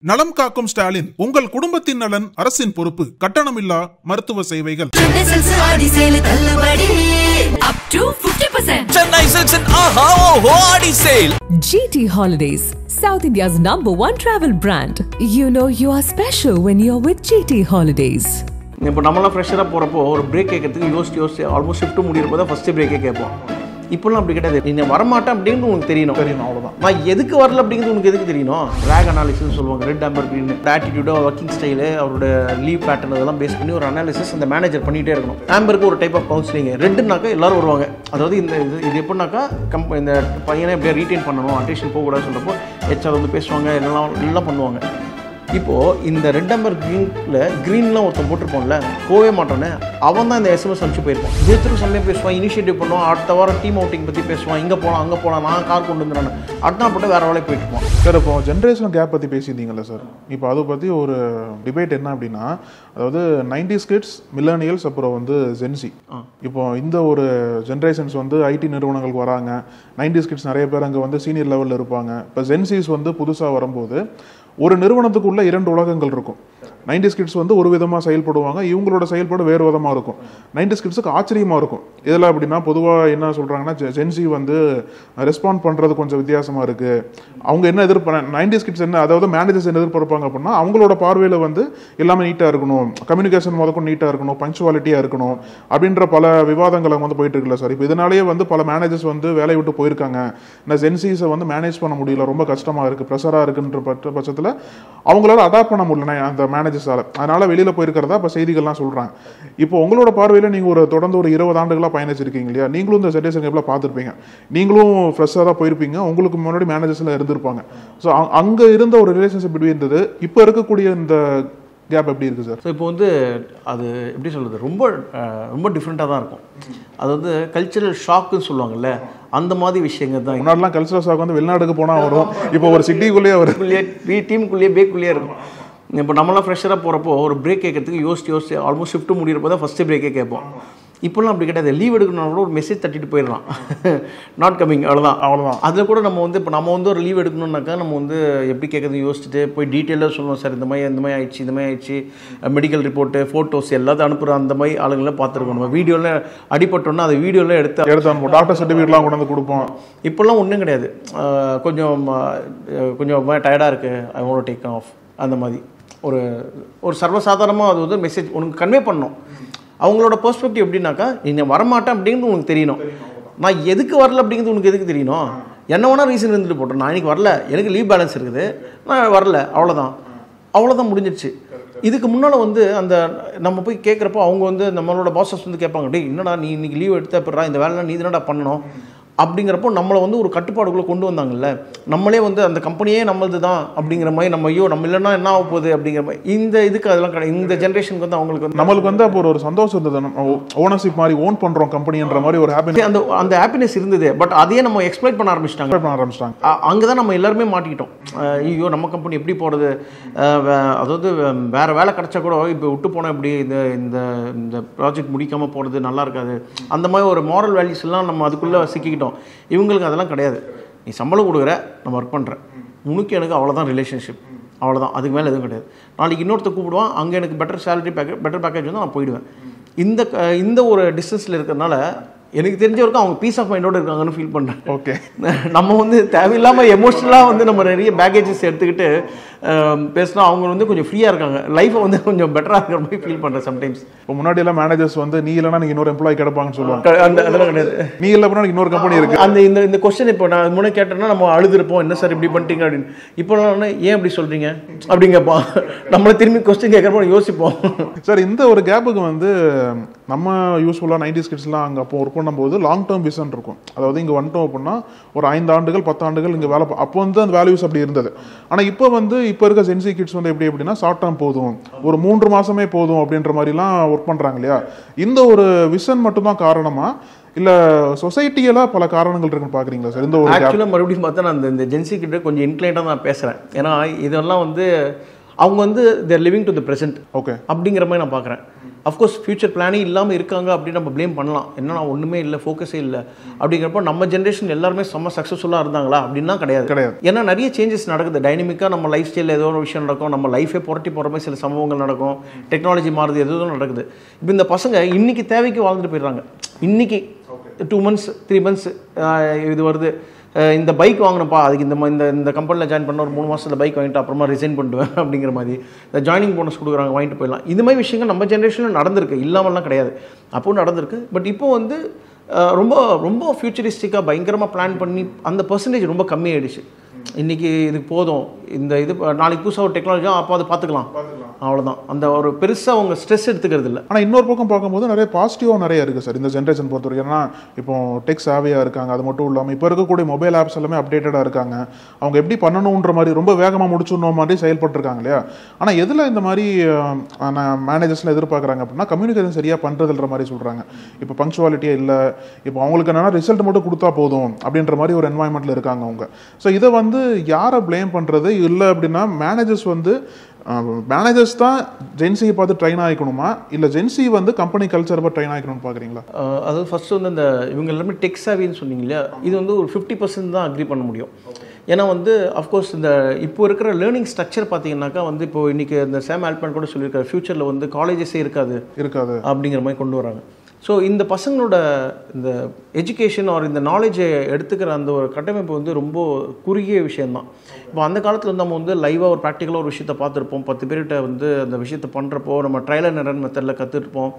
நலம் காக்கும் ஸ்டாலின், உங்கள் குடும்பத்தின் நலன் அரசின் பொறுப்பு. கட்டணமில்லா மருத்துவ சேவைகள். Chennai Silks and Aha Oho Adi Sale. GT Holidays, South India's #1 travel brand. You know you are special when you're with GT Holidays. இப்போ நம்மளாம் ஃப்ரெஷராக போகிறப்போ ஒரு பிரேக் கேட்கறதுக்கு யோசிச்சு ஆல்மோஸ்ட் ஷிஃப்ட் முடியிறப்போ தான் ஃபஸ்ட்டு பிரேக்கே கேட்போம். இப்போலாம் அப்படி கிடையாது. நீங்கள் வரமாட்டேன் அப்படின்னு உங்களுக்கு தெரியணும், அவ்வளோதான். நான் எதுக்கு வரல அப்படிங்கிறது உங்களுக்கு எதுக்கு தெரியணும்? ரேக் அனாலிசிஸ் சொல்லுவாங்க, ரெட் ஆம்பர் க்ரீன், ஆட்டிடியூடோ, ஒர்க்கிங் ஸ்டைலு, அவரோட லீவ் பேட்டர்ன் இதெல்லாம் பேஸ் பண்ணி ஒரு அனாலிசிஸ் அந்த மேனேஜர் பண்ணிகிட்டே இருக்கணும். ஆம்பருக்கு ஒரு டைப் ஆஃப் கவுன்சிலிங், ரெட்டுனாக்கா எல்லோரும் வருவாங்க. அதாவது இது எப்படின்னாக்கா இந்த பையனை எப்படியா ரீட்டைன் பண்ணணும், அட்டென்ஷன் போகக்கூடாதுன்னு சொல்கிறப்போ ஹெச்ஆர் வந்து பேசுவாங்க, எல்லாம் பண்ணுவாங்க. இப்போது இந்த ரெட் ஆம்பர் க்ரீன்லாம் ஒருத்தன் போட்டிருப்போம்ல, போகவே மாட்டானே, அவன் தான் இந்த எஸ்எம்எஸ் அனுப்பிச்சு போயிருப்பான். நேற்று சமயம் பேசுவான், இனிஷியேட்டிவ் பண்ணுவான், அடுத்த வாரம் டீம் அவுட்டிங் பற்றி பேசுவான், இங்கே போகலாம் அங்கே போகலாம், நான் கார் கொண்டு வந்துடுறேன், அடுத்த போட்டு வேறு வேலையை போயிட்டு இருப்பான். சார், இப்போ ஜென்ரேஷன் கேப் பற்றி பேசியிருந்தீங்களா சார்? இப்போ அதை பற்றி ஒரு டிபேட் என்ன அப்படின்னா, அதாவது 90s கிட்ஸ், மில்லனியல்ஸ், அப்புறம் வந்து ஜென்சி. இப்போ இந்த ஒரு ஜென்ரேஷன்ஸ் வந்து ஐடி நிறுவனங்களுக்கு வராங்க. 90s கிட்ஸ் நிறைய பேர் அங்கே வந்து சீனியர் லெவலில் இருப்பாங்க. இப்போ ஜென்சிஸ் வந்து புதுசாக வரும்போது ஒரு நிறுவனத்துக்குள்ள 2 உலகங்கள் இருக்கும். 90s கிட்ஸ் வந்து ஒரு விதமாக செயல்படுவாங்க, இவங்களோட செயல்பாடு வேறு விதமாக இருக்கும். 90s கிட்ஸுக்கு ஆச்சரியமாக இருக்கும். இதெல்லாம் அப்படின்னா பொதுவாக என்ன சொல்கிறாங்கன்னா, ஜென்சி வந்து ரெஸ்பாண்ட் பண்ணுறது கொஞ்சம் வித்தியாசமாக இருக்குது. அவங்க என்ன 90s கிட்ஸ் என்ன, அதாவது மேனேஜர்ஸ் என்ன எதிர்பார்ப்பாங்க அப்படின்னா, அவங்களோட பார்வையில் வந்து எல்லாமே நீட்டாக இருக்கணும், கம்யூனிகேஷன் முதற்கும் நீட்டாக இருக்கணும், பங்க்சுவாலிட்டியாக இருக்கணும் அப்படின்ற பல விவாதங்கள் வந்து போயிட்டு இருக்குல்ல சார். இப்போ இதனாலேயே வந்து பல மேனேஜர்ஸ் வந்து வேலையை விட்டு போயிருக்காங்க. இந்த ஜென்சிஸை வந்து மேனேஜ் பண்ண முடியல, ரொம்ப கஷ்டமாக இருக்குது, ப்ரெஷராக இருக்குன்ற பட்சத்தில் அவங்களால அடாப்ட் பண்ண முடியல அந்த மேனேஜர்ஸால. அதனால வெளியில போயிருக்கிறதா இப்போ செய்திகள்லாம் சொல்றாங்க. இப்போ உங்களோட பார்வையில நீங்க தொடர்ந்து ஒரு 20 ஆண்டுகளா பயணிச்சிருக்கீங்க இல்லையா? நீங்களும் இந்த ஜெனரேஷன் கேப்ல பார்த்துருப்பீங்க. நீங்களும் ஃப்ரெஷ்ஷாக போயிருப்பீங்க, உங்களுக்கு முன்னாடி மேனேஜர்ஸ்ல இருந்திருப்பாங்க. ஸோ அங்க இருந்த ஒரு ரிலேஷன்ஷிப் எப்படி இருந்தது, இப்போ இருக்கக்கூடிய இந்த கேப் எப்படி இருக்குது சார்? ஸோ இப்போ வந்து அது எப்படி சொல்கிறது, ரொம்ப டிஃப்ரெண்ட்டாக தான் இருக்கும். அது வந்து கல்ச்சரல் ஷாக்குன்னு சொல்லுவாங்கல்ல, அந்த மாதிரி விஷயங்கள் தான். முன்னாடிலாம் கல்ச்சரல் ஷாக் வந்து வெளிநாட்டுக்கு போனால் வரும், இப்போ ஒரு சிட்டிக்குள்ளேயே டீமுக்குள்ளேயே பேக்குள்ளேயே இருக்கும். இப்போ நம்மளாம் ஃப்ரெஷராக போகிறப்போ ஒரு பிரேக் கேட்கறதுக்கு யோசிச்சு ஆல்மோஸ்ட் ஷிஃப்ட் முடியிறப்போ தான் ஃபஸ்ட்டு பிரேக்கே கேட்போம். இப்போலாம் அப்படி கிடையாது. லீவ் எடுக்கணும்னா கூட ஒரு மெசேஜ் தட்டிட்டு போயிடலாம், நாட் கம்மிங், அவ்வளோதான். அதில் கூட நம்ம வந்து ஒரு லீவ் எடுக்கணும்னாக்கா நம்ம வந்து எப்படி கேட்குறது யோசிச்சுட்டு போய் டீட்டெயிலாக சொல்லுவோம். சார் இந்த மாதிரி ஆயிடுச்சு, மெடிக்கல் ரிப்போர்ட்டு, ஃபோட்டோஸ் எல்லாத்தையும் அனுப்புகிற அந்த மாதிரி ஆளுங்களாம் பார்த்துருக்கோம். நம்ம வீடியோவில் அடிபட்டோன்னா அதை வீடியோவில் எடுத்து டாக்டர் சர்டிஃபிகேட்லாம் கொண்டு வந்து கொடுப்போம். இப்போல்லாம் ஒன்றும் கிடையாது. கொஞ்சம் டயர்டாக இருக்குது, I want to take off, அந்த மாதிரி ஒரு சர்வசாதாரணமாக அது வந்து மெசேஜ் உனக்கு கன்வே பண்ணணும். அவங்களோட பெர்ஸ்பெக்டிவ் எப்படின்னாக்கா, நீங்கள் வரமாட்டேன் அப்படிங்கிறது உங்களுக்கு தெரியணும். நான் எதுக்கு வரல அப்படிங்கிறது உனக்கு எதுக்கு தெரியணும்? என்ன வேணால் ரீசன் இருந்துட்டு போட்டோம். நான் இன்றைக்கி வரல, எனக்கு லீவ் பேலன்ஸ் இருக்குது, நான் வரல, அவ்வளோதான் முடிஞ்சிடுச்சு. இதுக்கு முன்னால் வந்து அந்த நம்ம போய் கேட்குறப்போ அவங்க வந்து நம்மளோட பாஸஸ் வந்து கேட்பாங்க, டே என்னடா நீ இன்றைக்கி லீவ் எடுத்த அப்புறம் இந்த வேலைலாம் நீ தானடா பண்ணணும் அப்படிங்கிறப்போ நம்மளை வந்து ஒரு கட்டுப்பாடுக்குள்ளே கொண்டு வந்தாங்கல்ல. நம்மளே வந்து அந்த கம்பெனியே நம்மளது தான் அப்படிங்கிற மாதிரி, நம்ம நம்ம இல்லைன்னா என்ன ஆக போகுது அப்படிங்கிற மாதிரி இந்த இதுக்கு அதெல்லாம் கிடையாது. இந்த ஜென்ரேஷனுக்கு வந்து அவங்களுக்கு வந்து நம்மளுக்கு வந்து அப்போ ஒரு சந்தோஷம் இருந்தது, ஓனர்ஷிப் மாதிரி ஓன் பண்ணுறோம் கம்பெனின்ற மாதிரி ஒரு ஹாப்பினஸ், அந்த ஹாப்பினஸ் இருந்தது. பட் அதையே நம்ம எக்ஸ்ப்ளாய்ட் பண்ண ஆரம்பிச்சிட்டாங்க. அங்கே தான் நம்ம எல்லாருமே மாட்டிக்கிட்டோம். ஐயோ நம்ம கம்பெனி எப்படி போகிறது, அதாவது வேறு வேலை கிடச்சா கூட இப்போ விட்டு போனால் எப்படி, இந்த ப்ராஜெக்ட் முடிக்காமல் போகிறது நல்லா இருக்காது, அந்த மாதிரி ஒரு மாரல் வேல்யூஸ் எல்லாம் நம்ம அதுக்குள்ளே சிக்கிக்கிட்டோம். இவங்களுக்கு அதெல்லாம் கிடையாது. நீ சம்பளம் கொடுக்குற, நம்ம ஒர்க் பண்ணுறேன், உனக்கு எனக்கு அவ்வளோதான் ரிலேஷன்ஷிப், அவ்வளோதான், அதுக்கு மேலே எதுவும் கிடையாது. நாளைக்கு இன்னொருத்தர் கூப்பிடுவான், அங்கே எனக்கு பெட்டர் பேக்கேஜ் வந்து நான் போயிடுவேன். இந்த ஒரு டிஸ்டன்ஸில் இருக்கிறதுனால எனக்கு தெரிஞ்ச வரைக்கும் அவங்க பீஸ் ஆஃப் மைண்டோடு இருக்காங்கன்னு ஃபீல் பண்ணுறேன். ஓகே, நம்ம வந்து தேவையில்லாமல் எமோஷ்னலாக வந்து நம்ம நிறைய பேக்கேஜஸ் எடுத்துக்கிட்டு பேசினா அவங்க வந்து கொஞ்சம் ஃப்ரீயாக இருக்காங்க, லைஃப்பை வந்து கொஞ்சம் பெட்டராக இருக்கிற மாதிரி ஃபீல் பண்ணுறேன் சம்டைம்ஸ். இப்போ முன்னாடி எல்லாம் மேனேஜர்ஸ் வந்து நீ இல்லைனா நீங்கள் இன்னொரு எம்ப்ளாயி கிடைப்பாங்கன்னு சொல்லுவாங்க. அதெல்லாம் கிடையாது. நீ இல்லை அப்படின்னா இன்னொரு கம்பெனி இருக்குது. இந்த கொஸ்டின் இப்போ நான் முன்னே கேட்டேன்னா நம்ம அழுதுருப்போம், என்ன சார் இப்படி பண்ணிட்டீங்க அப்படின்னு. இப்போ ஏன் அப்படி சொல்கிறீங்க அப்படிங்கப்பா, நம்மளை திரும்பி கொஸ்டின் கேட்குறப்போ யோசிப்போம். சார், இந்த ஒரு கேப்புக்கு வந்து நம்ம யூஸ்ஃபுல்லாக 90s கிட்ஸ்லாம் அங்கே அப்போ ஒர்க் பண்ணும்போது லாங் டேர்ம் விஷன் இருக்கும். அதாவது இங்கே வந்துட்டோம் அப்படின்னா ஒரு 5 ஆண்டுகள் 10 ஆண்டுகள் இங்கே வேலை, அப்போ வந்து அந்த வேல்யூஸ் அப்படி இருந்தது. ஆனால் இப்போ இருக்க ஜென்சி கிட்ஸ் வந்து எப்படின்னா ஷார்ட் டேர்ம் போதும், ஒரு 3 மாதமே போதும் அப்படின்ற மாதிரிலாம் ஒர்க் பண்ணுறாங்க இல்லையா? இந்த ஒரு விஷன் மட்டும்தான் காரணமா, இல்லை சொசைட்டியெல்லாம் பல காரணங்கள் இருக்குன்னு பார்க்குறீங்களா சார்? இந்த ஒரு ஆக்சுவலாக மறுபடியும் பார்த்தா நான் இந்த ஜென்சி கிட்ட கொஞ்சம் இன்க்ளைண்டாக நான் பேசுகிறேன். ஏன்னா இதெல்லாம் வந்து அவங்க வந்து their living to the present, okay, அப்படிங்கிற மாதிரி நான் பார்க்குறேன். அஃப்கோர்ஸ் ஃபியூச்சர் பிளானே இல்லாமல் இருக்காங்க அப்படின்னு நம்ம ப்ளேம் பண்ணலாம். என்னன்னா ஒன்றுமே இல்லை, ஃபோக்கஸே இல்லை அப்படிங்கிறப்போ நம்ம ஜென்ரேஷன் எல்லாருமே செம்ம சக்ஸஸ்ஃபுல்லாக இருந்தாங்களா அப்படின்னா கிடையாது. ஏன்னா நிறைய சேஞ்சஸ் நடக்குது. டைனமிக்காக நம்ம லைஃப் ஸ்டைலில் ஏதோ ஒரு விஷயம் நடக்கும், நம்ம லைஃபே புரட்டி போகிற மாதிரி சில சம்பவங்கள் நடக்கும், டெக்னாலஜி மாறுது, எதுவும் நடக்குது. இப்போ இந்த பசங்க இன்னைக்கு தேவைக்கு வாழ்ந்துட்டு போயிடுறாங்க. இன்னைக்கு 2 months 3 months இது வருது, இந்த பைக் வாங்கினப்பா, அதுக்கு இந்த கம்பெனியில் ஜாயின் பண்ண ஒரு 3 மாதத்தில் பைக் வாங்கிட்டு அப்புறமா ரிசைன் பண்ணிடுவேன் அப்படிங்கிற மாதிரி இந்த ஜாயினிங் போனஸ் கொடுக்குறாங்க, வாங்கிட்டு போயிடலாம். இது மாதிரி விஷயங்கள் நம்ம ஜென்ரேஷனில் நடந்திருக்கு, இல்லாமல்லாம் கிடையாது. அப்போது நடந்திருக்கு. பட் இப்போ வந்து ரொம்ப ரொம்ப ஃபியூச்சரிஸ்டிக்காக பயங்கரமாக பிளான் பண்ணி அந்த பர்சன்டேஜ் ரொம்ப கம்மியாயிடுச்சு. இன்றைக்கி இதுக்கு போதும், இந்த இது நாளைக்கு புதுசாக ஒரு டெக்னாலஜி அப்போ அதை பார்த்துக்கலாம், அவ்வளோதான். அந்த ஒரு பெருசாக அவங்க ஸ்ட்ரெஸ் எடுத்துக்கிறது இல்லை. ஆனால் இன்னொரு பக்கம் பார்க்கும்போது நிறைய பாசிட்டிவாக நிறைய இருக்குது சார் இந்த ஜென்ரேஷன் பொறுத்த வரைக்கும். ஏன்னா இப்போ டெக் சாவியாக இருக்காங்க, அது மட்டும் இல்லாமல் இப்போ இருக்கக்கூடிய மொபைல் ஆப்ஸ் எல்லாமே அப்டேட்டடாக இருக்காங்க. அவங்க எப்படி பண்ணணுன்ற மாதிரி ரொம்ப வேகமாக முடிச்சுடணும் மாதிரி செயல்பட்டுருக்காங்க இல்லையா. ஆனால் எதில் இந்த மாதிரி மேனேஜர்ஸ்லாம் எதிர்பார்க்குறாங்க அப்படின்னா கம்யூனிகேஷன் சரியாக பண்ணுறதுன்ற மாதிரி சொல்கிறாங்க. இப்போ பங்க்சுவாலிட்டியே இல்லை, இப்போ அவங்களுக்கு என்னென்னா ரிசல்ட் மட்டும் கொடுத்தா போதும் அப்படின்ற மாதிரி ஒரு என்வாயன்மெண்ட்டில் இருக்காங்க அவங்க. ஸோ இதை வந்து யாரை ப்ளேம் பண்ணுறது இல்லை அப்படின்னா மேனேஜர்ஸ் தான் ஜென்சியை பார்த்து ட்ரெயின் ஆகிக்கணுமா, இல்லை ஜென்சி வந்து கம்பெனி கல்ச்சரை பார்த்து ட்ரெயின் ஆகிக்கணும்னு பார்க்குறீங்களா? அதாவது ஃபர்ஸ்ட் வந்து இந்த இவங்க எல்லாமே டெக் சாவின்னு சொன்னீங்க இல்லையா, இது வந்து ஒரு 50% தான் அக்ரி பண்ண முடியும். ஏன்னா வந்து அஃப்கோர்ஸ் இந்த இப்போ இருக்கிற லேர்னிங் ஸ்ட்ரக்சர் பார்த்தீங்கன்னாக்கா வந்து இப்போ இன்றைக்கி இந்த சாம் ஆல்ட்மேன் கூட சொல்லியிருக்காரு, ஃபியூச்சரில் வந்து காலேஜஸே இருக்காது அப்படிங்கிற மாதிரி கொண்டு வராங்க. ஸோ இந்த பசங்களோட இந்த எஜுகேஷன் ஆர் இந்த நாலேஜை எடுத்துக்கிற அந்த ஒரு கட்டமைப்பு வந்து ரொம்ப குறுகிய விஷயந்தான். இப்போ அந்த காலத்தில் வந்து நம்ம வந்து லைவாக ஒரு ப்ராக்டிக்கலாக ஒரு விஷயத்தை பார்த்துருப்போம், 10 பேர்கிட்ட வந்து அந்த விஷயத்தை பண்ணுறப்போ நம்ம ட்ரையல் அண்ட் எரர் மெத்தடில் கற்றுருப்போம்,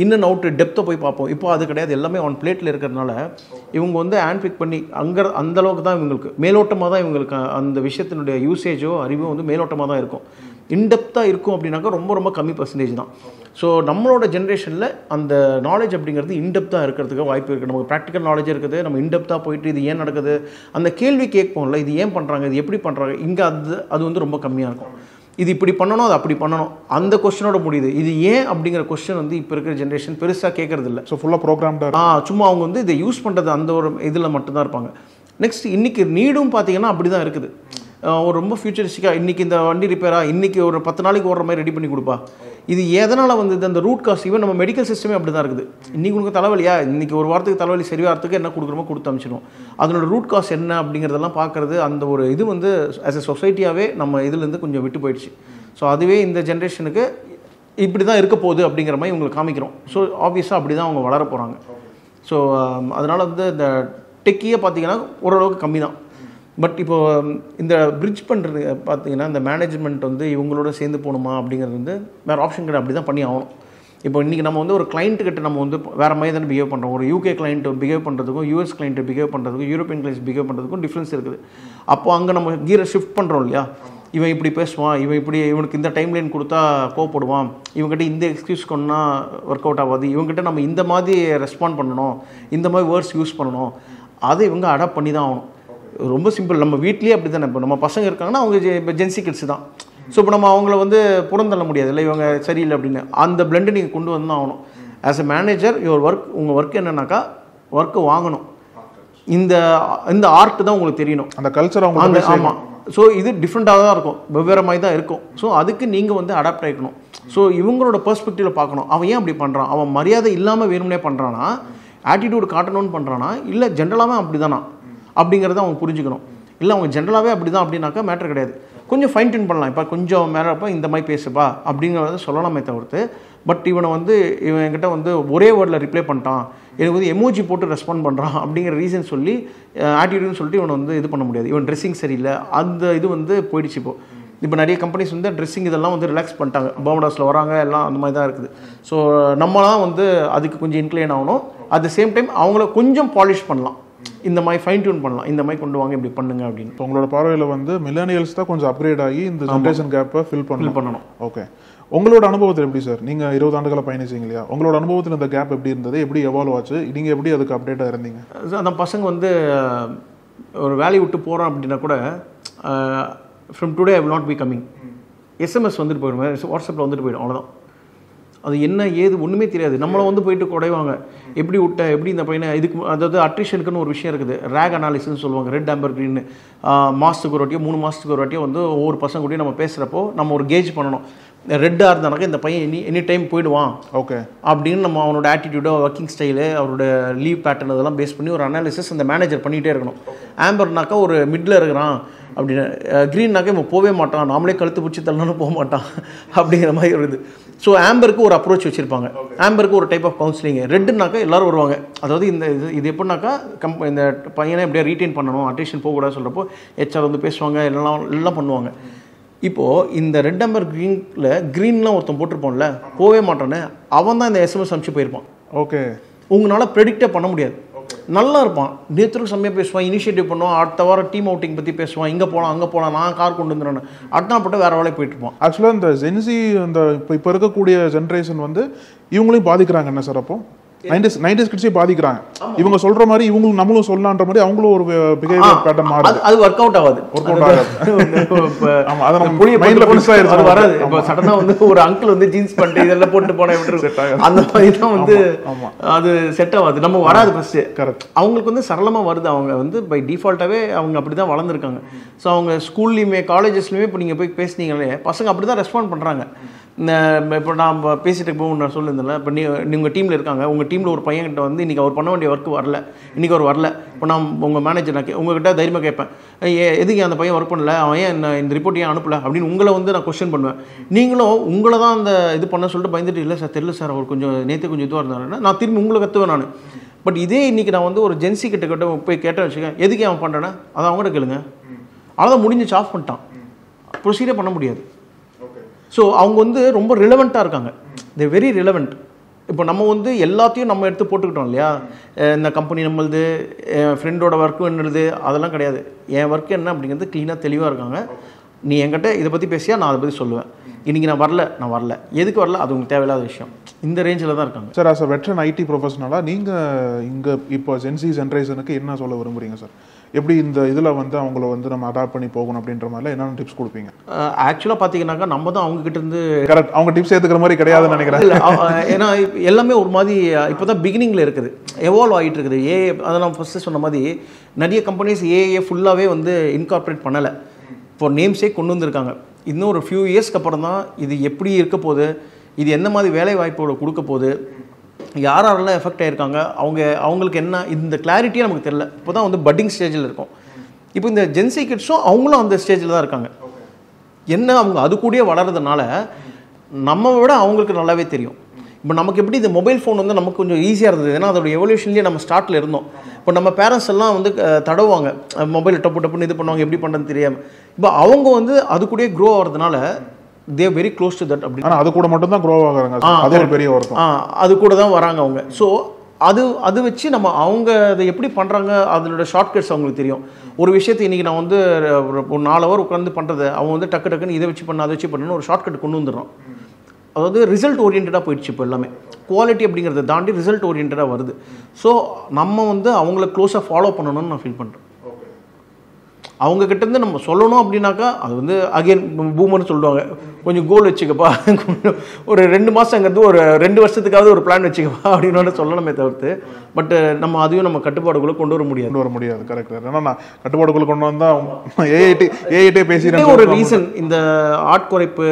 இன்னும் அவுட்டு டெப்த்தை போய் பார்ப்போம். இப்போ அது கிடையாது, எல்லாமே ஆன் பிளேட்டில் இருக்கிறதுனால இவங்க வந்து ஹேண்ட் பிக் பண்ணி அந்தளவுக்கு தான் இவங்களுக்கு மேலோட்டமாக தான் இவங்களுக்கு அந்த விஷயத்தினுடைய யூசேஜோ அறிவோ வந்து மேலோட்டமாக தான் இருக்கும். இன்டெப்த்தாக இருக்கும் அப்படின்னாக்கா ரொம்ப ரொம்ப கம்மி பர்சன்டேஜ் தான். ஸோ நம்மளோட ஜென்ரேஷனில் அந்த நாலேஜ் அப்படிங்கிறது இன்டெப்த்தாக இருக்கிறதுக்கு வாய்ப்பு இருக்குது. நமக்கு ப்ராக்டிக்கல் நாலேஜ் இருக்குது, நம்ம இன்டெப்த்தாக போயிட்டு இது ஏன் நடக்குது, அந்த கேள்வி கேட்போம்ல, இது ஏன் பண்ணுறாங்க, இது எப்படி பண்ணுறாங்க, இங்கே அது வந்து ரொம்ப கம்மியாக இருக்கும். இது இப்படி பண்ணணும், அது அப்படி பண்ணணும், அந்த கொஸ்டினோட முடியுது. இது ஏன் அப்படிங்கிற கொஸ்டின் வந்து இப்போ இருக்கிற ஜென்ரேஷன் பெருசாக கேட்கறது இல்லை. ஸோ ஃபுல்லாக ப்ரோக்ராம்டாக சும்மா அவங்க வந்து இதை யூஸ் பண்ணுறது அந்த ஒரு இதில் மட்டும்தான் இருப்பாங்க. நெக்ஸ்ட் இன்றைக்கி நீடும் பார்த்தீங்கன்னா அப்படி தான் இருக்குது. ஒரு ரொம்ப ஃபியூச்சரிஸ்டிக்காக இன்றைக்கி இந்த வண்டி ரிப்பேராக இன்றைக்கி ஒரு 10 நாளைக்கு ஓடுற மாதிரி ரெடி பண்ணி கொடுப்பா. இது எதனால் வந்து அந்த ரூட் காஸ் ஈவன் நம்ம மெடிக்கல் சிஸ்டமே அப்படி தான் இருக்குது. இன்றைக்கி உங்களுக்கு தலைவலியா, இன்றைக்கி ஒரு வாரத்துக்கு தலைவலி சரிவாரத்துக்கு என்ன கொடுக்குறோமோ கொடுத்து அனுப்பிச்சிடும். அதனோட ரூட் காஸ் என்ன அப்படிங்கிறதெல்லாம் பார்க்குறது அந்த ஒரு இது வந்து ஆஸ் எ சொசைட்டியாகவே நம்ம இதுலேருந்து கொஞ்சம் விட்டு போயிடுச்சு. ஸோ அதுவே இந்த ஜென்ரேஷனுக்கு இப்படி தான் இருக்க போகுது அப்படிங்கிற மாதிரி இவங்களுக்கு காமிக்கிறோம். ஸோ ஆப்வியஸாக அப்படி தான் அவங்க வளர போகிறாங்க. ஸோ அதனால் வந்து இந்த டெக்கியே பார்த்தீங்கன்னா ஓரளவுக்கு கம்மி தான். பட் இப்போது இந்த பிரிட்ஜ் பண்ணுறது பார்த்தீங்கன்னா இந்த மேனேஜ்மெண்ட் வந்து இவங்களோட சேர்ந்து போகணுமா அப்படிங்கிறது வந்து வேறு ஆப்ஷன் கிடையாது, அப்படி தான் பண்ணி ஆகணும். இப்போ இன்றைக்கி நம்ம வந்து ஒரு கிளைண்ட்டுக்கிட்ட நம்ம வந்து வேறு மாதிரி தானே பிஹேவ் பண்ணுறோம். ஒரு யூகே கிளைண்ட்டு பிஹேவ் பண்ணுறதுக்கும் யூஎஸ் கிளைண்ட்டு பிஹேவ் பண்ணுறதுக்கும் யூரோப்பியன் கிளைண்ட்ஸ் பிஹேவ் பண்ணுறதுக்கும் டிஃப்ரென்ஸ் இருக்குது. அப்போ அங்கே நம்ம கீரை ஷிஃப்ட் பண்ணுறோம் இல்லையா, இவன் இப்படி பேசுவான், இவனுக்கு இந்த டைம் லைன் கொடுத்தா கோவப்படுவான், இவங்ககிட்ட இந்த எக்ஸ்கியூஸ் கொண்டா ஒர்க் அவுட் ஆகாது, இவங்ககிட்ட நம்ம இந்த மாதிரி ரெஸ்பாண்ட் பண்ணணும், இந்த மாதிரி வேர்ட்ஸ் யூஸ் பண்ணணும், அதை இவங்க அடாப்ட் பண்ணி தான் ஆகணும். ரொம்ப சிம்பிள். நம்ம வீட்லேயே அப்படி தானே. இப்போ நம்ம பசங்க இருக்காங்கன்னா அவங்க இப்போ ஜென்சி கிட்ஸ் தான். ஸோ இப்போ நம்ம அவங்கள வந்து புறந்தள்ள முடியாது இல்லை, இவங்க சரியில்லை அப்படின்னு. அந்த பிளெண்டை நீங்கள் கொண்டு வந்து தான் ஆகணும். ஆஸ் எ மேனேஜர் உங்கள் ஒர்க் என்னன்னாக்கா ஒர்க்கு வாங்கணும். இந்த ஆர்ட் தான் உங்களுக்கு தெரியணும், அந்த கல்ச்சர் அவங்க. ஆமாம். ஸோ இது டிஃப்ரெண்ட்டாக தான் இருக்கும், வெவ்வேறு மாதிரி தான் இருக்கும். ஸோ அதுக்கு நீங்கள் வந்து அடாப்ட் ஆகிக்கணும். ஸோ இவங்களோட பெர்ஸ்பெக்டிவில் பார்க்கணும், அவன் ஏன் அப்படி பண்ணுறான், அவன் மரியாதை இல்லாமல் வேணும்னே பண்ணுறானா, ஆட்டிடியூட் காட்டணும்னு பண்ணுறானா, இல்லை ஜென்ரலாகவே அப்படி தானா அப்படிங்கிறத அவங்க புரிஞ்சுக்கணும். இல்லை அவங்க ஜென்ரலாகவே அப்படி தான் அப்படின்னாக்கா மேட்டர் கிடையாது, கொஞ்சம் ஃபைன் டியூன் பண்ணலாம். இப்போ கொஞ்சம் மேலப்போ இந்த மாதிரி பேசுப்பா அப்படிங்கிறத சொல்லலாமே தவிர்த்து, பட் இவனை வந்து இவன் என்கிட்ட வந்து ஒரே வேர்டில் ரிப்ளை பண்ணிட்டான், எனக்கு வந்து எமோஜி போட்டு ரெஸ்பாண்ட் பண்ணுறான் அப்படிங்கிற ரீசன் சொல்லி ஆட்டிடியூட்னு சொல்லிட்டு இவனை வந்து இது பண்ண முடியாது. இவன் ட்ரெஸ்ஸிங் சரியில்லை, அந்த இது வந்து போயிடுச்சு. இப்போ நிறைய கம்பெனிஸ் வந்து ட்ரெஸ்ஸிங் இதெல்லாம் வந்து ரிலாக்ஸ் பண்ணிட்டாங்க, பர்முடாஸில் வராங்க எல்லாம் அந்த மாதிரி தான் இருக்குது. ஸோ நம்மளாம் வந்து அதுக்கு கொஞ்சம் இன்க்ளைன் ஆகணும். அட் த சேம் டைம் அவங்கள கொஞ்சம் பாலிஷ் பண்ணலாம், இந்த மாதிரி ஃபைன் டியூன் பண்ணலாம், இந்த மாதிரி கொண்டு வாங்க இப்படி பண்ணுங்க அப்படின்னு. இப்போ உங்களோட பார்வையில் வந்து மில்லேனியல்ஸ் தான் கொஞ்சம் அப்கிரேட் ஆகி இந்த ஜென்ரேஷன் கேப்பை ஃபில் பண்ணணும். ஓகே, உங்களோட அனுபவத்தில் எப்படி சார்? நீங்கள் 20 ஆண்டுகளை பயணிச்சிங்க இல்லையா, உங்களோட அனுபவத்தில் இந்த கேப் எப்படி இருந்தது, எப்படி எவால்வ் ஆச்சு, நீங்கள் எப்படி அதுக்கு அப்டேட்டாக இருந்தீங்க? அந்த பசங்க வந்து ஒரு வேலையை விட்டு போகிறோம் அப்படின்னா கூட from today I will not be coming, SMS வந்துட்டு போயிடும், வாட்ஸ்அப்பில் வந்துட்டு போயிடும், அவ்வளோதான். அது என்ன ஏது ஒன்றுமே தெரியாது. நம்மளை வந்து போயிட்டு குடைவாங்க, எப்படி விட்ட எப்படி இந்த பையனை இதுக்கு. அதாவது அட்ரிஷனுக்குன்னு ஒரு விஷயம் இருக்குது, ரேக் அனாலிசிஸ்னு சொல்லுவாங்க, ரெட் ஆம்பர் க்ரீன். மாதத்துக்கு ஒரு வாட்டியோ 3 மாதத்துக்கு ஒரு வாட்டியோ வந்து ஒவ்வொரு பசங்க கூடயும் நம்ம பேசுகிறப்போ நம்ம ஒரு கேஜ் பண்ணணும். ரெட்டாக இருந்தானாக்கா இந்த பையன் எனி டைம் போயிடுவான் ஓகே அப்படின்னு நம்ம அவனோட ஆட்டிடியூடோ ஒர்க்கிங் ஸ்டைலு அவரோட லீவ் பேட்டர்ன் அதெல்லாம் பேஸ் பண்ணி ஒரு அனாலிசிஸ் அந்த மேனேஜர் பண்ணிகிட்டே இருக்கணும். ஆம்பர்னாக்கா ஒரு மிடில் இருக்கிறான் அப்படின்னு, க்ரீன்னாக்கா இவன் போகவே மாட்டான், நாமளே கழுத்து பிடிச்சி தள்ளனாலும் போக மாட்டான் அப்படிங்கிற மாதிரி வருது. ஸோ ஆம்பருக்கு ஒரு அப்ரோச் வச்சுருப்பாங்க, ஆம்பருக்கு ஒரு டைப் ஆஃப் கவுன்சிலிங். ரெட்டுனாக்கா எல்லோரும் வருவாங்க. அதாவது இது எப்படின்னாக்கா இந்த பையனை எப்படியா ரீட்டைன் பண்ணணும், அட்டென்ஷன் போகக்கூடாது சொல்கிறப்போ ஹெச்ஆர் வந்து பேசுவாங்க, எல்லாம் பண்ணுவாங்க. இப்போது இந்த ரெட் ஆம்பர் க்ரீன்லாம் ஒருத்தன் போட்டிருப்பான்ல, போகவே மாட்டானே, அவன் தான் இந்த எஸ்எம்எஸ் அனுப்பிச்சு போயிருப்பான். ஓகே, உங்களால் ப்ரெடிக்டே பண்ண முடியாது. நல்லா இருப்பான், நேற்றுக்கு செம்மையாக பேசுவான், இனிஷியேட்டிவ் பண்ணுவான், அடுத்த வாரம் டீம் அவுட்டிங் பற்றி பேசுவான், இங்கே போகலாம் அங்கே போகலாம், நான் கார் கொண்டு வந்துடுறேன், அடுத்த நாள் வேறு வேலையை போயிட்டு இருப்பான். ஆக்சுவலாக இந்த ஜென்சி இந்த இப்போ இருக்கக்கூடிய ஜென்ரேஷன் வந்து இவங்களையும் பாதிக்கிறாங்க என்ன சார்? அப்போ 90s கிட்ஸே பாதிக்கிறாங்க. இவங்க சொல்ற மாதிரி இவங்களும் நம்மளும் சொல்லலான்ற மாதிரி அவங்களும் ஒரு பிஹேவியர் பேட்டர்ன் மாறுது. அது ஒர்க் அவுட் ஆகாது. ஆமா, அத நம்ம மைண்ட்ல ஃபிக்ஸ் ஆயிருச்சு. அது வராது. இப்போ சடனா வந்து ஒரு அங்கிள் வந்து ஜீன்ஸ் பண்ணிட்டு இதெல்லாம் போட்டு போனா எப்படி அந்த மாதிரி தான் வந்து அது செட் ஆகாது. நம்ம வராது ஃபர்ஸ்ட். கரெக்ட். அவங்களுக்கு வந்து சரளமா வருது. அவங்க வந்து பை டிஃபால்ட்டாவே அவங்க அப்படிதான் வளர்ந்துருக்காங்க. ஸோ அவங்க ஸ்கூல்லையுமே காலேஜஸ்லையுமே இப்போ நீங்கள் போய் பேசுனீங்களே, பசங்க அப்படி தான் ரெஸ்பாண்ட் பண்ணுறாங்க. இப்போ நான் பேசிட்டு போகும் நான் சொல்லியிருந்தேன்ல, இப்போ உங்கள் டீமில் இருக்காங்க, உங்கள் டீமில் ஒரு பையன்கிட்ட வந்து இன்றைக்கி அவர் பண்ண வேண்டிய ஒர்க் வரல, இன்றைக்கி அவர் வரல. இப்போ நான் உங்கள் மேனேஜர் நான் உங்கள்கிட்ட தைரியமாக கேட்பேன், எதுக்கு அந்த பையன் ஒர்க் பண்ணல, அவன் ஏன் இந்த ரிப்போர்ட் ஏன் அனுப்பலை அப்படின்னு உங்களை வந்து நான் கொஸ்டின் பண்ணுவேன். நீங்களும் உங்களை தான் அந்த இது பண்ண சொல்லிட்டு பயந்துட்டு, இல்லை சார் தெரியல சார், அவர் கொஞ்சம் நேற்று கொஞ்சம் இதுவாக இருந்தாருன்னா நான் திரும்பி உங்களை கற்றுவேன் நான். பட் இதே இன்றைக்கி நான் வந்து ஒரு ஜென்சி கிட்ட போய் கேட்டேன் வச்சுக்கேன், எதுக்கு அவன் பண்ணுறேன்னா அதை அவங்ககிட்ட கேளுங்க, அவ்வளோதான் முடிஞ்சிச்சு, ஆஃப் பண்ணிட்டான், ப்ரொசீடே பண்ண முடியாது. ஸோ அவங்க வந்து ரொம்ப ரிலவெண்ட்டாக இருக்காங்க, தே வெரி ரிலவெண்ட். இப்போ நம்ம வந்து எல்லாத்தையும் நம்ம எடுத்து போட்டுக்கிட்டோம் இல்லையா, இந்த கம்பெனி நம்மளது, என் ஃப்ரெண்டோட ஒர்க்கு என்னது அதெல்லாம் கிடையாது, என் ஒர்க் என்ன அப்படிங்கிறது க்ளீனாக தெளிவாக இருக்காங்க. நீ என்கிட்ட இதை பற்றி பேசியா நான் அதை பற்றி சொல்லுவேன். இன்றைக்கி நான் வரல, எதுக்கு வரல அது உங்களுக்கு தேவையில்லாத விஷயம். இந்த ரேஞ்சில் தான் இருக்காங்க sir. As a veteran IT ப்ரொஃபஷனலாக நீங்கள் இங்கே இப்போ ஜென்சி ஜென்ரேஷனுக்கு என்ன சொல்ல விரும்புகிறீங்க சார்? எப்படி இந்த இதில் வந்து அவங்கள வந்து நம்ம அடாப்ட் பண்ணி போகணும் அப்படின்ற மாதிரிலாம் என்னென்ன டிப்ஸ் கொடுப்பீங்க? ஆக்சுவலாக பார்த்தீங்கன்னாக்கா நம்ம தான் அவங்ககிட்ட இருந்து கரெக்ட், அவங்க டிப்ஸ் ஏற்றுக்கிற மாதிரி கிடையாதுன்னு நினைக்கிறேன். ஏன்னா எல்லாமே ஒரு மாதிரி இப்போ தான் பிகினிங்கில் இருக்குது, எவால்வ் ஆகிட்டு இருக்குது. அதை நான் ஃபஸ்ட்டு சொன்ன மாதிரி நிறைய கம்பெனிஸ் ஏஏ ஃபுல்லாகவே வந்து இன்கார்பரேட் பண்ணலை, இப்போ நேம்ஸே கொண்டு வந்திருக்காங்க. இன்னும் ஒரு ஃபியூ இயர்ஸ்க்கு அப்புறம் தான் இது எப்படி இருக்க போகுது, இது எந்த மாதிரி வேலை வாய்ப்போட கொடுக்க போகுது, யாரெல்லாம் எஃபெக்ட் ஆகிருக்காங்க, அவங்களுக்கு என்ன இந்த கிளாரிட்டியே நமக்கு தெரியல. இப்போ தான் வந்து பட்டிங் ஸ்டேஜில் இருக்கும். இப்போ இந்த ஜென்சி கிட்ஸும் அவங்களும் அந்த ஸ்டேஜில் தான் இருக்காங்க. என்ன அவங்க அது கூடயே வளர்றதுனால நம்ம விட அவங்களுக்கு நல்லாவே தெரியும். இப்போ நமக்கு எப்படி இந்த மொபைல் ஃபோன் வந்து நமக்கு கொஞ்சம் ஈஸியாக இருந்தது, ஏன்னா அதோட எவல்யூஷன்லேயே நம்ம ஸ்டார்ட்டில் இருந்தோம். இப்போ நம்ம பேரண்ட்ஸ் எல்லாம் வந்து தடவுவாங்க, மொபைல் டப்புன்னு இது பண்ணுவாங்க, எப்படி பண்ணுறதுன்னு தெரியாமல். இப்போ அவங்க வந்து அது கூடயே க்ரோ ஆகிறதுனால they very close to that. அப்படி அது கூட மட்டும் தான் க்ரோ ஆகுறாங்க, அது ஒரு பெரிய வருத்தம். அது கூட தான் வராங்க அவங்க. ஸோ அது வச்சு நம்ம அவங்க அதை எப்படி பண்ணுறாங்க அதனோட ஷார்ட்கட்ஸ் அவங்களுக்கு தெரியும். ஒரு விஷயத்தை இன்றைக்கி நான் வந்து ஒரு 4 ஹவர் உட்காந்து பண்ணுறதை அவங்க வந்து டக்குன்னு இதை வச்சு பண்ண அதை வச்சு பண்ணணும்னு ஒரு ஷார்ட்கட் கொண்டு வந்துடுறோம். அதாவது ரிசல்ட் ஓரியன்டாக போயிடுச்சு. இப்போ எல்லாமே குவாலிட்டி அப்படிங்கிறத தாண்டி ரிசல்ட் ஓரியன்டாக வருது. ஸோ நம்ம வந்து அவங்கள க்ளோஸாக ஃபாலோ பண்ணணும்னு நான் ஃபீல் பண்ணுறேன். அவங்கக்கிட்டேருந்து நம்ம சொல்லணும் அப்படின்னாக்கா அது வந்து அகெயின் பூமர்னு சொல்லுவாங்க, கொஞ்சம் கோல் வச்சுக்கப்பா, ஒரு 2 மாதங்கிறது ஒரு 2 வருஷத்துக்காவது ஒரு பிளான் வச்சுக்கப்பா அப்படின்னு சொல்லணுமே தவிர்த்து, பட் நம்ம அதையும் நம்ம கட்டுப்பாடுக்குள்ளே கொண்டு வர முடியாது. கரெக்ட். ஏன்னா நான் கட்டுப்பாடுக்குள்ளே கொண்டு வந்தால் ஏஐட்டே பேசிடுறேன். ஒரு ரீசன் இந்த ஆட்குறைப்பு,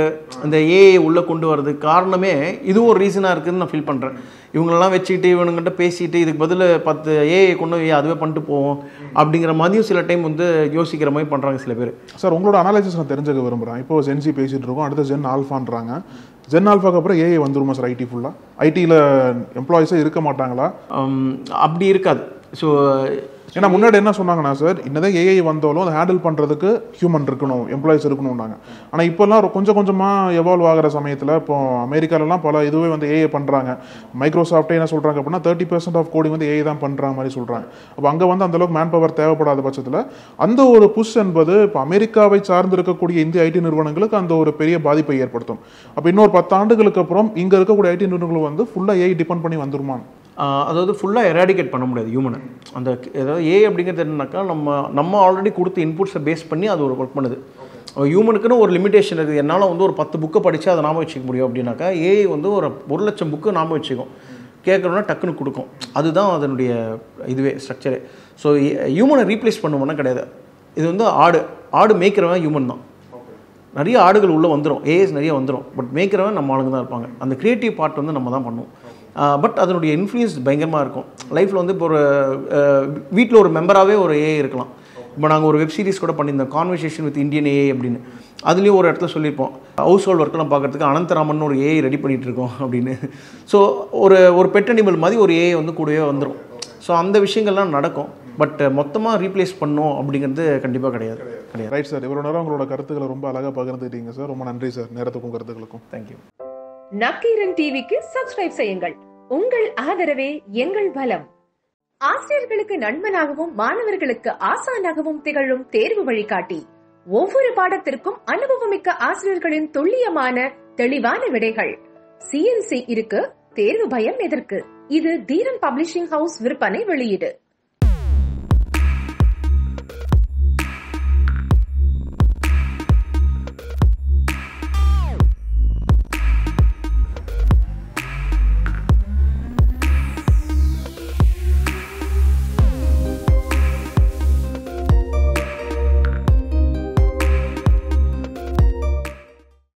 இந்த ஏஐ உள்ளே கொண்டு வரதுக்கு காரணமே இதுவும் ஒரு ரீசனாக இருக்குதுன்னு நான் ஃபீல் பண்ணுறேன். இவங்களெல்லாம் வச்சுக்கிட்டு இவனுங்கிட்ட பேசிட்டு இதுக்கு பதில் 10 ஏஐ கொண்டு அதுவே பண்ணிட்டு போவோம் அப்படிங்கிற மாதிரியும் சில டைம் வந்து யோசிக்கிற மாதிரி பண்ணுறாங்க சில பேர். சார் உங்களோட அனாலிசிஸ் நான் தெரிஞ்சுக்க விரும்புகிறேன். இப்போ ஜென்சி பேசிகிட்டு இருக்கோம், அடுத்து ஜென் ஆல்ஃபான்றாங்க. ஜென் ஆல்ஃபாக்கு அப்புறம் ஏஐ வந்துருமா சார்? ஐடி ஃபுல்லாக ஐடியில் எம்ப்ளாயிஸே இருக்க மாட்டாங்களா? அப்படி இருக்காது. ஸோ ஏன்னா முன்னாடி என்ன சொன்னாங்கன்னா சார், இன்னதான் ஏஐ வந்தாலும் அதை ஹேண்டில் பண்ணுறதுக்கு ஹியூமன் இருக்கணும், எம்ப்ளாயிஸ் இருக்கணும்னாங்க. ஆனால் இப்போல்லாம் கொஞ்சம் கொஞ்சமாக எவால்வ் ஆகிற சமயத்தில் இப்போ அமெரிக்காலலாம் பல இதுவே வந்து ஏஐ பண்ணுறாங்க. மைக்ரோசாஃப்டே என்ன சொல்கிறாங்க அப்படின்னா 30% ஆஃப் கோடிங் வந்து ஏஐ தான் பண்ணுற மாதிரி சொல்கிறாங்க. அப்போ அங்கே வந்து அந்தளவுக்கு மேன் பவர் தேவைப்படாத பட்சத்தில் அந்த ஒரு புஷ் என்பது இப்போ அமெரிக்காவை சார்ந்து இருக்கக்கூடிய இந்திய ஐடி நிறுவனங்களுக்கு அந்த ஒரு பெரிய பாதிப்பை ஏற்படுத்தும். அப்போ இன்னொரு 10 ஆண்டுகளுக்கு அப்புறம் இங்கே இருக்கக்கூடிய ஐடி நிறுவனங்கள் வந்து ஃபுல்லாக ஏஐ டிபெண்ட் பண்ணி வந்துருமான்னு? அதாவது ஃபுல்லாக எராடிகேட் பண்ண முடியாது ஹியூமனை. அந்த ஏதாவது ஏஐ அப்படிங்கிறது என்னன்னாக்கா நம்ம ஆல்ரெடி கொடுத்த இன்புட்ஸை பேஸ் பண்ணி அது ஒரு ஒர்க் பண்ணுது. ஹியூமனுக்குன்னு ஒரு லிமிடேஷன் இருக்குது. என்னால் வந்து ஒரு 10 புக்கை படித்து அதை நாம வச்சுக்க முடியும் அப்படின்னாக்கா ஏஐ வந்து ஒரு 1,00,000 புக்கு நாம வச்சுக்கும், கேட்குறோன்னா டக்குன்னு கொடுக்கும். அதுதான் அதனுடைய இதுவே ஸ்ட்ரக்சரே. ஸோ ஹியூமனை ரீப்ளேஸ் பண்ணுவோன்னா கிடையாது. இது வந்து ஆடு மேய்க்கிறவன் ஹியூமன் தான். நிறைய ஆடுகள் உள்ளே வந்துடும், ஏஐஸ் நிறைய வந்துடும், பட் மேய்க்கிறவன் நம்ம ஆளுங்க தான் இருப்பாங்க. அந்த க்ரியேட்டிவ் பார்ட் வந்து நம்ம தான் பண்ணுவோம். பட் அதனுடைய இன்ஃப்ளூயன்ஸ் பயங்கரமாக இருக்கும் லைஃப்பில். வந்து இப்போ ஒரு வீட்டில் ஒரு மெம்பராகவே ஒரு ஏஐ இருக்கலாம். இப்போ நாங்கள் ஒரு வெப் சீரிஸ் கூட பண்ணியிருந்தோம், கான்வர்சேஷன் வித் இந்தியன் ஏஐ அப்படின்னு. அதுலேயும் ஒரு இடத்துல சொல்லியிருப்போம், ஹவுஸ் ஹோல்ட் ஒர்க்கெலாம் பார்க்குறதுக்கு அனந்தராமன் ஒரு ஏஐ ரெடி பண்ணிகிட்டு இருக்கோம் அப்படின்னு. ஸோ ஒரு பெட் அனிமல் மாதிரி ஒரு ஏஐ வந்து கூடவே வந்துடும். ஸோ அந்த விஷயங்கள்லாம் நடக்கும். பட் மொத்தமாக ரீப்ளேஸ் பண்ணோம் அப்படிங்கிறது கண்டிப்பாக கிடையாது. ரைட் சார், இவ்வளோ நேரம் உங்களோட கருத்துக்களை ரொம்ப அழகாக பகிர்ந்துட்டீங்க சார். ரொம்ப நன்றி சார், நேரத்துக்கும் கருத்துக்களுக்கும். தேங்க்யூ. நக்கீரன் டிவிக்கு சப்ஸ்கிரைப் செய்யுங்கள். உங்கள் ஆதரவே எங்கள் பலம். ஆசிரியர்களுக்கு நண்பனாகவும் மாணவர்களுக்கு ஆசானாகவும் திகழும் தேர்வு வழிகாட்டி. ஒவ்வொரு பாடத்திற்கும் அனுபவமிக்க ஆசிரியர்களின் துல்லியமான தெளிவான விடைகள். CNC இருக்கு, தேர்வு பயம் எதற்கு? இது தீரன் பப்ளிஷிங் ஹவுஸ் விற்பனை வெளியீடு.